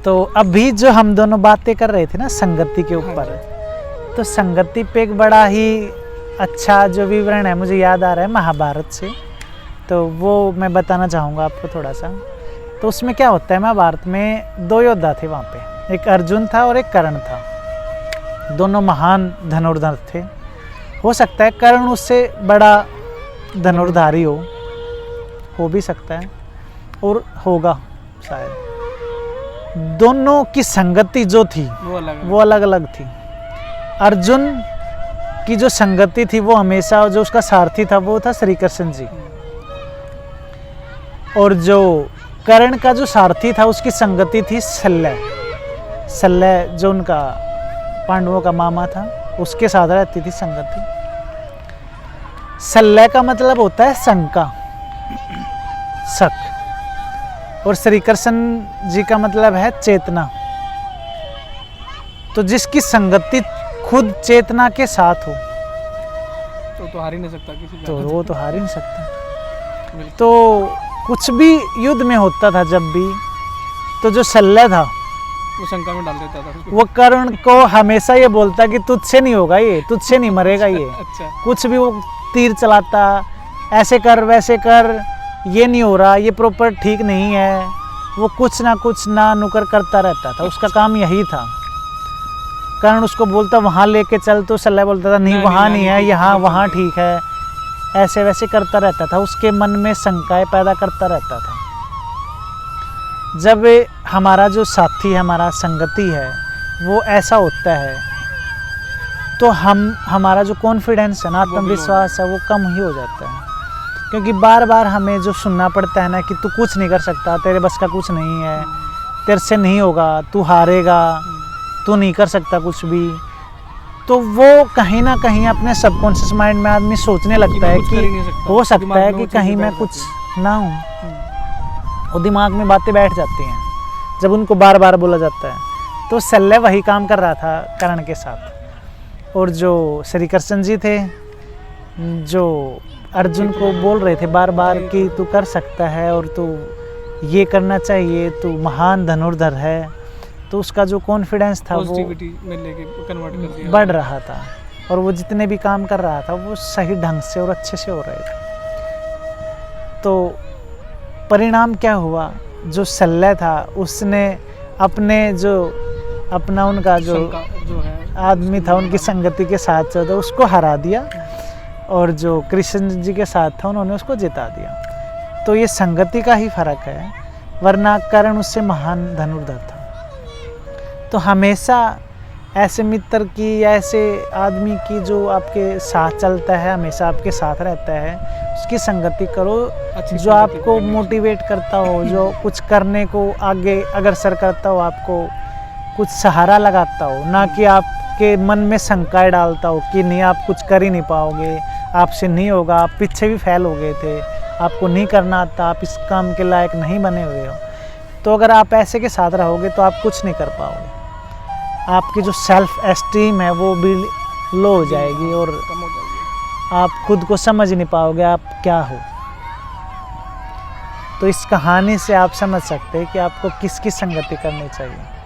तो अभी जो हम दोनों बातें कर रहे थे ना संगति के ऊपर, तो संगति पे एक बड़ा ही अच्छा जो विवरण है मुझे याद आ रहा है महाभारत से, तो वो मैं बताना चाहूँगा आपको थोड़ा सा। तो उसमें क्या होता है, महाभारत में 2 योद्धा थे वहाँ पे, एक अर्जुन था और एक कर्ण था। दोनों महान धनुर्धर थे। हो सकता है कर्ण उससे बड़ा धनुर्धारी हो भी सकता है और होगा शायद। दोनों की संगति जो थी वो अलग अलग थी। अर्जुन की जो संगति थी वो हमेशा, जो उसका सारथी था वो था श्री कृष्ण जी, और जो कर्ण का जो सारथी था उसकी संगति थी शल्य। शल्य जो उनका पांडवों का मामा था, उसके साथ रहती थी संगति। शल्य का मतलब होता है शंका, शक, और श्री कृष्ण जी का मतलब है चेतना। तो जिसकी संगति खुद चेतना के साथ हो तो हार ही नहीं सकता किसी, तो वो तो हार ही नहीं सकता। तो कुछ भी युद्ध में होता था जब भी, तो जो शल्य था वो शंका में डाल देता था, वो कर्ण को हमेशा ये बोलता कि तुझसे नहीं होगा ये, तुझसे नहीं मरेगा ये। अच्छा। कुछ भी वो तीर चलाता, ऐसे कर वैसे कर, ये नहीं हो रहा, ये प्रॉपर ठीक नहीं है, वो कुछ ना नुकर करता रहता था। उसका काम यही था। कर्ण उसको बोलता वहाँ लेके चल, तो शल्य बोलता था नहीं वहाँ नहीं है, यहाँ वहाँ ठीक है, ऐसे वैसे करता रहता था। उसके मन में शंकाएं पैदा करता रहता था। जब हमारा जो साथी है, हमारा संगति है, वो ऐसा होता है तो हमारा जो कॉन्फिडेंस है ना, आत्मविश्वास है, वो कम ही हो जाता है। क्योंकि बार बार हमें जो सुनना पड़ता है ना कि तू कुछ नहीं कर सकता, तेरे बस का कुछ नहीं है, तेरे से नहीं होगा, तू हारेगा, तू नहीं कर सकता कुछ भी, तो वो कहीं ना कहीं अपने सबकॉन्शियस माइंड में आदमी सोचने लगता है कि हो सकता है कि कहीं मैं कुछ ना हूँ। वो दिमाग में बातें बैठ जाती हैं जब उनको बार बार बोला जाता है। तो शल्य वही काम कर रहा था कर्ण के साथ। और जो श्री कृष्ण जी थे, जो अर्जुन को बोल रहे थे बार बार कि तू कर सकता है और तू ये करना चाहिए, तू महान धनुर्धर है, तो उसका जो कॉन्फिडेंस था वो बढ़ रहा था। और वो जितने भी काम कर रहा था वो सही ढंग से और अच्छे से हो रहे थे। तो परिणाम क्या हुआ, जो शल्य था उसने अपना उनका जो है आदमी था, उनकी संगति के साथ चलता उसको हरा दिया, और जो कृष्ण जी के साथ था उन्होंने उसको जिता दिया। तो ये संगति का ही फर्क है, वरना कर्ण उससे महान धनुर्धर था। तो हमेशा ऐसे मित्र की या ऐसे आदमी की जो आपके साथ चलता है, हमेशा आपके साथ रहता है, उसकी संगति करो जो आपको मोटिवेट करता हो, जो कुछ करने को आगे अग्रसर करता हो, आपको कुछ सहारा लगाता हो, ना कि आपके मन में शंकाएं डालता हो कि नहीं आप कुछ कर ही नहीं पाओगे, आपसे नहीं होगा, आप पीछे भी फेल हो गए थे, आपको नहीं करना आता, आप इस काम के लायक नहीं बने हुए हो। तो अगर आप ऐसे के साथ रहोगे तो आप कुछ नहीं कर पाओगे। आपकी जो सेल्फ एस्टीम है वो भी लो हो जाएगी और कम हो जाएगी। आप खुद को समझ नहीं पाओगे आप क्या हो। तो इस कहानी से आप समझ सकते हैं कि आपको किसकी संगति करनी चाहिए।